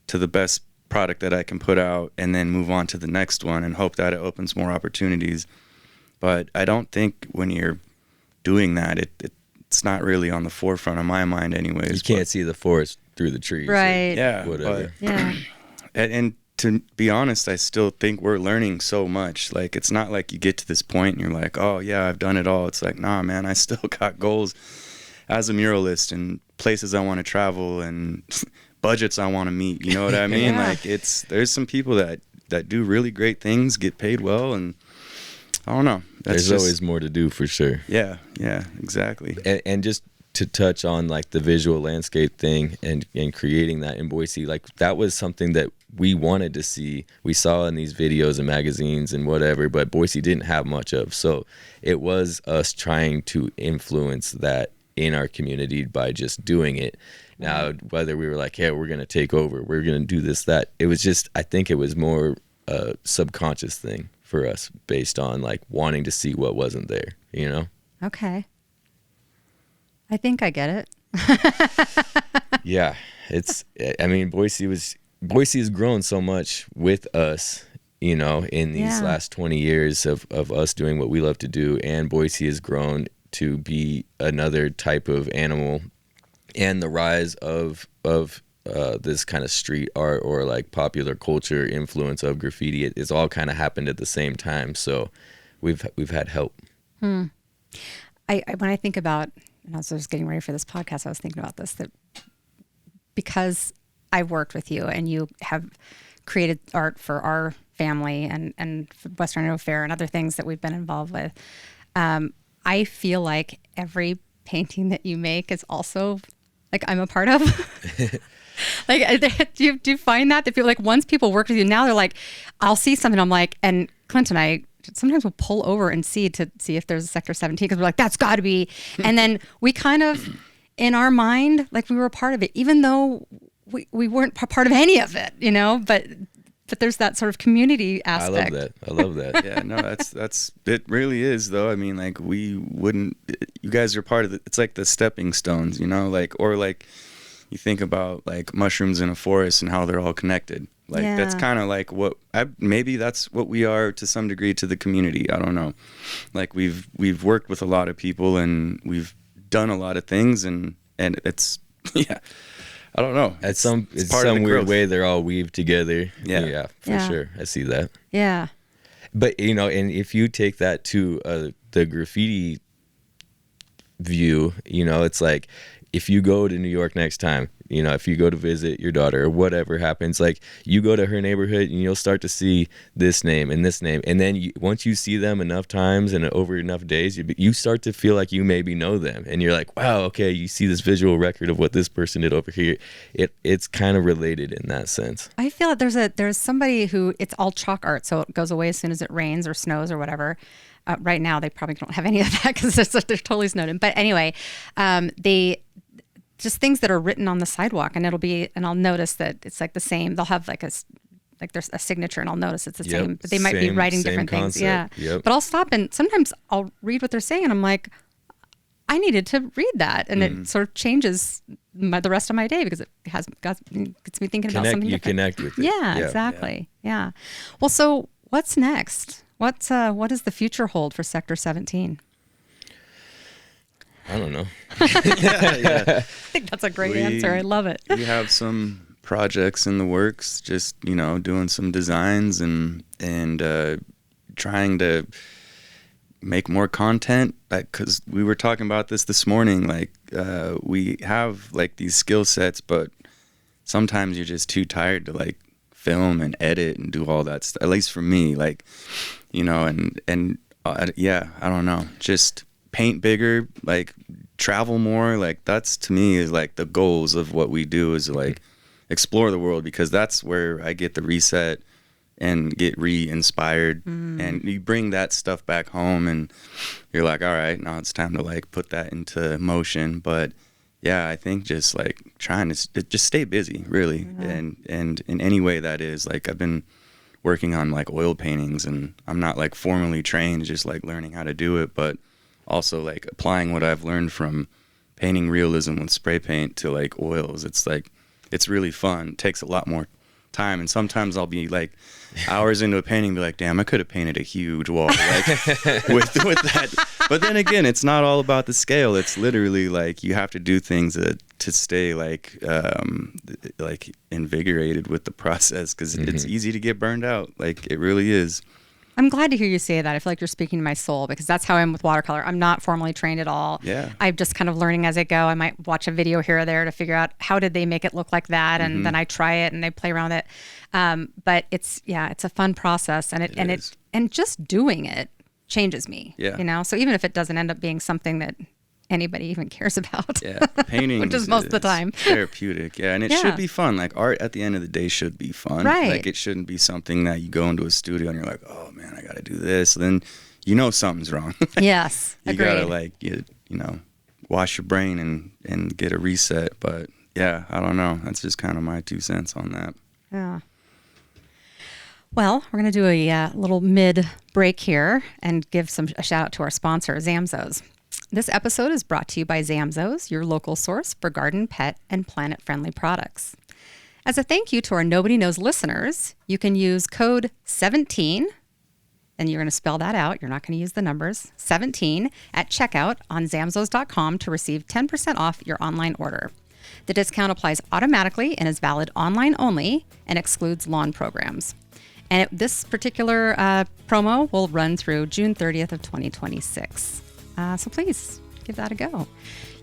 to the best product that I can put out and then move on to the next one and hope that it opens more opportunities. But I don't think when you're doing that, it's not really on the forefront of my mind anyways. You can't see the forest through the trees. Right. Yeah. Whatever. Yeah. And to be honest, I still think we're learning so much. Like, it's not like you get to this point and you're like, "Oh yeah, I've done it all." It's like, nah, man, I still got goals as a muralist and places I want to travel and budgets I want to meet. You know what I mean? Yeah. Like, there's some people that do really great things, get paid well, and I don't know. There's always more to do for sure. Yeah, exactly. And just to touch on, like, the visual landscape thing and creating that in Boise, like, that was something that we wanted to see. We saw in these videos and magazines and whatever, but Boise didn't have much of. So it was us trying to influence that in our community by just doing it. Now, whether we were like, "Hey, we're going to take over, we're going to do this, that," it was just, I think it was more a subconscious thing for us based on, like, wanting to see what wasn't there, you know? Okay. I think I get it. Yeah. I mean, Boise has grown so much with us, you know, in these last 20 years of us doing what we love to do. And Boise has grown to be another type of animal, and the rise of this kind of street art or, like, popular culture influence of graffiti. It's all kind of happened at the same time. So we've had help. When I think about, and as I was getting ready for this podcast, I was thinking about this, that because I've worked with you and you have created art for our family and for Western Idaho Fair and other things that we've been involved with, I feel like every painting that you make is also, like, I'm a part of. Like, do you find that people, like, once people work with you, now they're like, I'll see something, I'm like, and Clint and I sometimes we'll pull over and see if there's a Sector 17, because we're like, that's got to be. And then we kind of, in our mind, like, we were a part of it, even though we weren't part of any of it, you know, but there's that sort of community aspect. I love that. Yeah, no, that's it really is, though. I mean, like, you guys are part of it. It's like the stepping stones, you know, like, or like you think about, like, mushrooms in a forest and how they're all connected. Like, that's kind of like maybe that's what we are to some degree to the community. I don't know. Like, we've worked with a lot of people and we've done a lot of things and it's, yeah, I don't know. At some weird way, they're all weaved together. Yeah, for sure. I see that. Yeah. But, you know, and if you take that to the graffiti view, you know, it's like, if you go to New York next time, you know, if you go to visit your daughter or whatever happens, like, you go to her neighborhood and you'll start to see this name and this name. And then once you see them enough times and over enough days, you start to feel like you maybe know them. And you're like, wow, okay, you see this visual record of what this person did over here. It's kind of related in that sense. I feel that there's somebody who, it's all chalk art, so it goes away as soon as it rains or snows or whatever. Right now, they probably don't have any of that because they're totally snowed in. But anyway, just things that are written on the sidewalk, and I'll notice that it's like the same. They'll have like there's a signature, and I'll notice it's the same, but they might be writing different things. Yeah. Yep. But I'll stop and sometimes I'll read what they're saying, and I'm like, I needed to read that, and it sort of changes the rest of my day because it gets me thinking about something different. You connect with it. Yeah, exactly. Yeah. Well, so what's next? What does the future hold for Sector 17? I don't know. Yeah. I think that's a great answer. I love it. We have some projects in the works, just, you know, doing some designs and trying to make more content, because we were talking about this morning, like we have like these skill sets, but sometimes you're just too tired to like film and edit and do all that stuff, at least for me, like, you know, and yeah, I don't know, just paint bigger, like travel more, like that's to me is like the goals of what we do, is like explore the world, because that's where I get the reset and get re-inspired. And you bring that stuff back home and you're like, all right, now it's time to like put that into motion. But yeah, I think just like trying to just stay busy, really. And in any way that is, like I've been working on like oil paintings, and I'm not like formally trained, just like learning how to do it, but also like applying what I've learned from painting realism with spray paint to like oils. It's like, it's really fun. It takes a lot more time, and sometimes I'll be like hours into a painting, be like, damn, I could have painted a huge wall like with that. But then again, it's not all about the scale. It's literally like you have to do things to stay like invigorated with the process, because it's easy to get burned out. Like it really is. I'm glad to hear you say that. I feel like you're speaking to my soul, because that's how I am with watercolor. I'm not formally trained at all. Yeah. I'm just kind of learning as I go. I might watch a video here or there to figure out how did they make it look like that, and then I try it and I play around with it. But it's a fun process, and just doing it changes me. Yeah. You know, so even if it doesn't end up being something that anybody even cares about. Yeah, painting which is most of the time therapeutic. Yeah, and it should be fun. Like art at the end of the day should be fun. Right. Like it shouldn't be something that you go into a studio and you're like, oh man, I got to do this. Then you know something's wrong. Yes, you agreed. gotta like you know, wash your brain and get a reset. But yeah, I don't know. That's just kind of my 2 cents on that. Yeah. Well, we're going to do a little mid-break here and give a shout out to our sponsor, Zamzows. This episode is brought to you by Zamzows, your local source for garden, pet, and planet-friendly products. As a thank you to our Nobody Knowz listeners, you can use code 17, and you're going to spell that out. You're not going to use the numbers, 17, at checkout on zamzows.com to receive 10% off your online order. The discount applies automatically and is valid online only and excludes lawn programs. And this particular promo will run through June 30th of 2026. So please give that a go.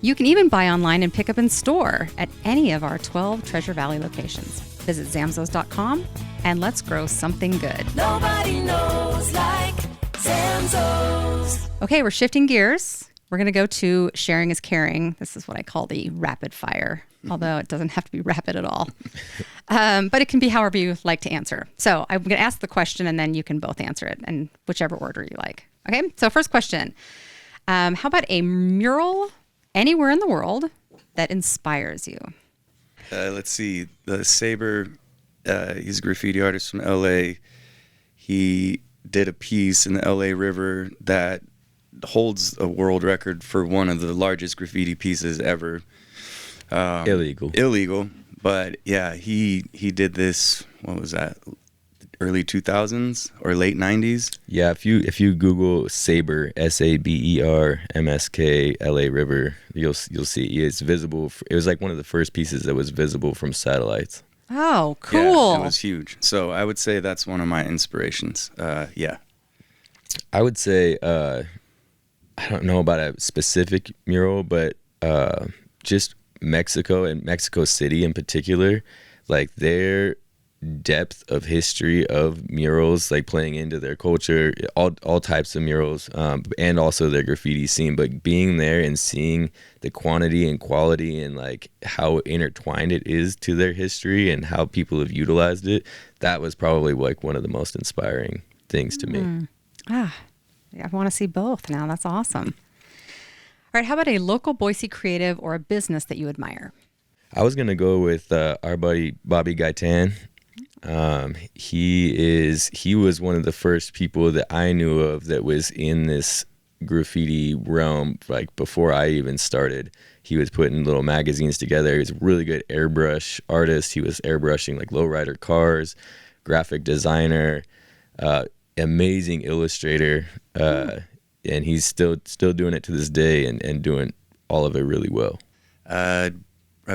You can even buy online and pick up in store at any of our 12 Treasure Valley locations. Visit zamzows.com and let's grow something good. Nobody knows like Zamzows. Okay, we're shifting gears. We're going to go to sharing is caring. This is what I call the rapid fire, although it doesn't have to be rapid at all. But it can be however you like to answer. So I'm going to ask the question and then you can both answer it in whichever order you like. Okay, so first question. How about a mural anywhere in the world that inspires you? Let's see. The Saber, he's a graffiti artist from LA. He did a piece in the LA River that holds a world record for one of the largest graffiti pieces ever. Illegal. But yeah, he did this, what was that? Early 2000s or late 90s. Yeah, if you Google Saber, SABER MSK LA River, you'll see it's visible. It was like one of the first pieces that was visible from satellites. Oh, cool! Yeah, it was huge. So I would say that's one of my inspirations. Yeah, I would say I don't know about a specific mural, but just Mexico and Mexico City in particular, like their depth of history of murals, like playing into their culture, all types of murals, and also their graffiti scene. But being there and seeing the quantity and quality and like how intertwined it is to their history and how people have utilized it, that was probably like one of the most inspiring things to me. I want to see both now. That's awesome. All right, how about a local Boise creative or a business that you admire? I was gonna go with our buddy Bobby Gaitan. He was one of the first people that I knew of that was in this graffiti realm, like before I even started. He was putting little magazines together. He's a really good airbrush artist. He was airbrushing like lowrider cars, graphic designer, amazing illustrator, and he's still doing it to this day and doing all of it really well. I'd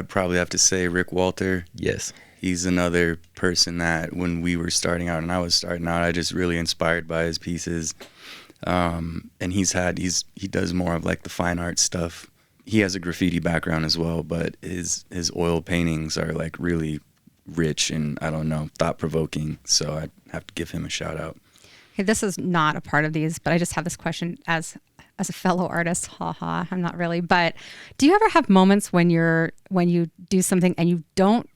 probably have to say Rick Walter. Yes. He's another person that when we were starting out and I was starting out, I just really inspired by his pieces. And he does more of like the fine art stuff. He has a graffiti background as well, but his oil paintings are like really rich and, I don't know, thought-provoking. So I'd have to give him a shout out. Okay, this is not a part of these, but I just have this question as a fellow artist. Haha, I'm not really. But do you ever have moments when you do something and you don't,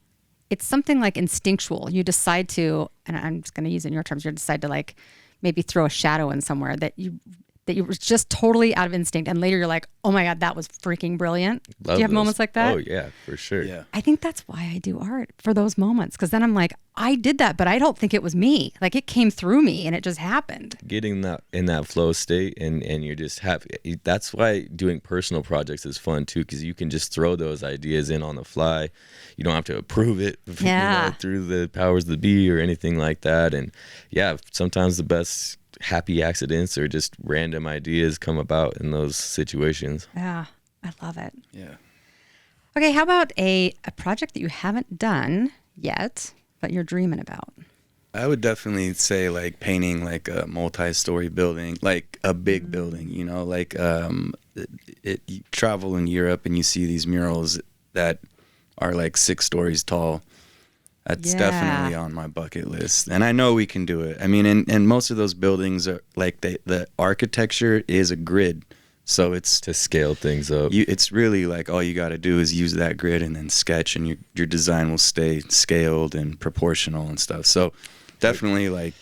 it's something like instinctual. You decide to, and I'm just going to use it in your terms, you decide to like maybe throw a shadow in somewhere that you were just totally out of instinct. And later you're like, oh my God, that was freaking brilliant. Do you have moments like that? Oh yeah, for sure. Yeah. I think that's why I do art, for those moments. Because then I'm like, I did that, but I don't think it was me. Like it came through me and it just happened. Getting that in that flow state and you're just happy. That's why doing personal projects is fun too, because you can just throw those ideas in on the fly. You don't have to approve it through the powers that be or anything like that. And yeah, sometimes the best happy accidents or just random ideas come about in those situations. Yeah, I love it. Yeah. Okay, how about a project that you haven't done yet, but you're dreaming about? I would definitely say like painting like a multi-story building, like a big building, you know, like you travel in Europe and you see these murals that are like 6 stories tall. That's definitely on my bucket list. And I know we can do it. I mean, and most of those buildings are like the architecture is a grid. So it's to scale things up. It's really like all you got to do is use that grid and then sketch, and your design will stay scaled and proportional and stuff. So definitely like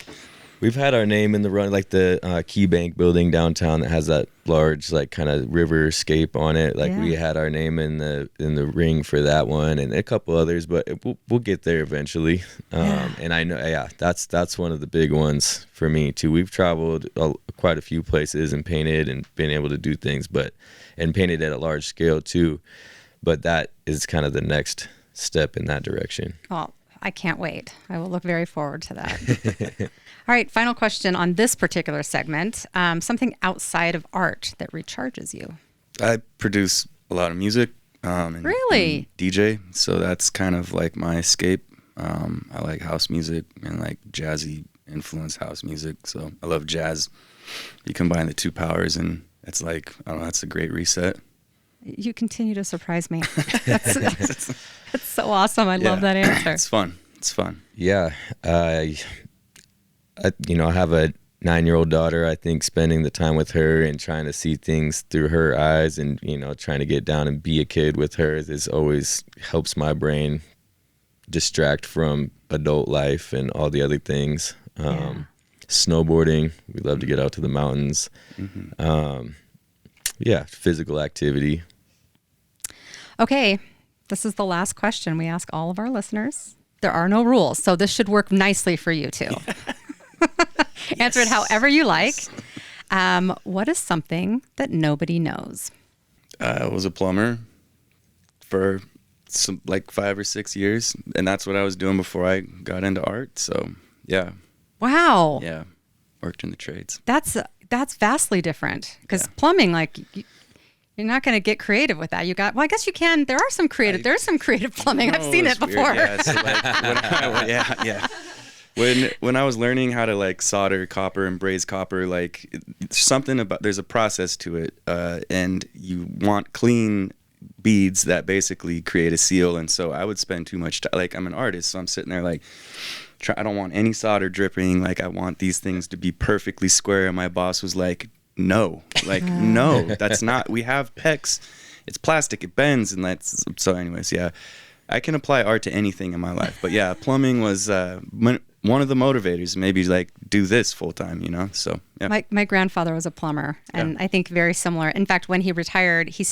we've had our name in the run, like the Key Bank building downtown that has that large like kind of river scape on it. Like we had our name in the ring for that one and a couple others, but we'll get there eventually. And I know, that's one of the big ones for me too. We've traveled quite a few places and painted and been able to do things, and painted at a large scale too. But that is kind of the next step in that direction. Well, I can't wait. I will look very forward to that. All right, final question on this particular segment. Something outside of art that recharges you. I produce a lot of music. Really? And DJ. So that's kind of like my escape. I like house music and like jazzy influence house music. So I love jazz. You combine the two powers and it's like, I don't know, that's a great reset. You continue to surprise me. That's so awesome. I love that answer. It's fun. It's fun. Yeah. I have a 9-year-old daughter. I think spending the time with her and trying to see things through her eyes and, trying to get down and be a kid with her is always helps my brain distract from adult life and all the other things. Snowboarding. We love to get out to the mountains. Mm-hmm. Physical activity. Okay. This is the last question we ask all of our listeners. There are no rules, so this should work nicely for you too. Answer it however you like. What is something that nobody knows? I was a plumber for like 5 or 6 years, and that's what I was doing before I got into art. So yeah. Wow. Yeah, worked in the trades. That's vastly different because plumbing, like you're not going to get creative with that. I guess you can. There are some creative. There's some creative plumbing. I've seen it before. Weird. Yeah, so like when I was learning how to like solder copper and braze copper, like something about there's a process to it, and you want clean beads that basically create a seal. And so I would spend too much time. Like I'm an artist, so I'm sitting there like. I don't want any solder dripping. Like I want these things to be perfectly square. And my boss was like, no, that's not, we have PEX. It's plastic, it bends. And so anyways, yeah, I can apply art to anything in my life. But yeah, plumbing was one of the motivators, maybe like do this full time, so yeah. My grandfather was a plumber and I think very similar. In fact, when he retired, he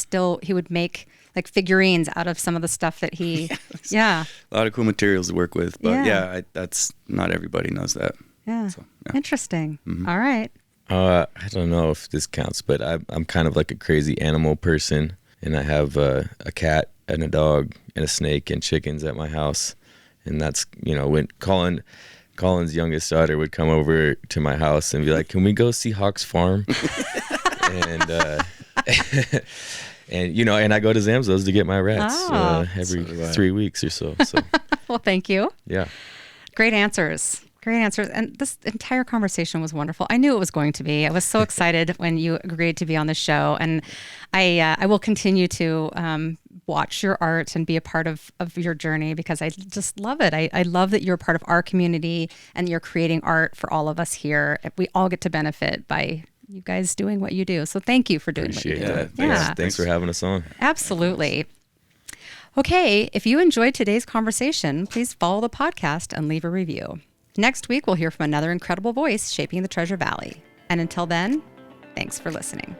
would make like figurines out of some of the stuff that he, a lot of cool materials to work with, but that's not everybody knows that. Yeah. So, Interesting. Mm-hmm. All right. I don't know if this counts, but I'm kind of like a crazy animal person, and I have a cat and a dog and a snake and chickens at my house, and that's when Collin's youngest daughter would come over to my house and be like, "Can we go see Hawk's Farm?" and And and I go to Zamzo's to get my rats every So do I. 3 weeks or so. So Well, thank you. yeah. Great answers. Great answers. And this entire conversation was wonderful. I knew it was going to be. I was so excited when you agreed to be on the show. And I will continue to watch your art and be a part of your journey because I just love it. I love that you're part of our community and you're creating art for all of us here. We all get to benefit by you guys doing what you do. So thank you for doing Appreciate what you that. do. Yeah. Thanks for having us on. Absolutely. Okay, if you enjoyed today's conversation, please follow the podcast and leave a review. Next week, we'll hear from another incredible voice shaping the Treasure Valley. And until then, thanks for listening.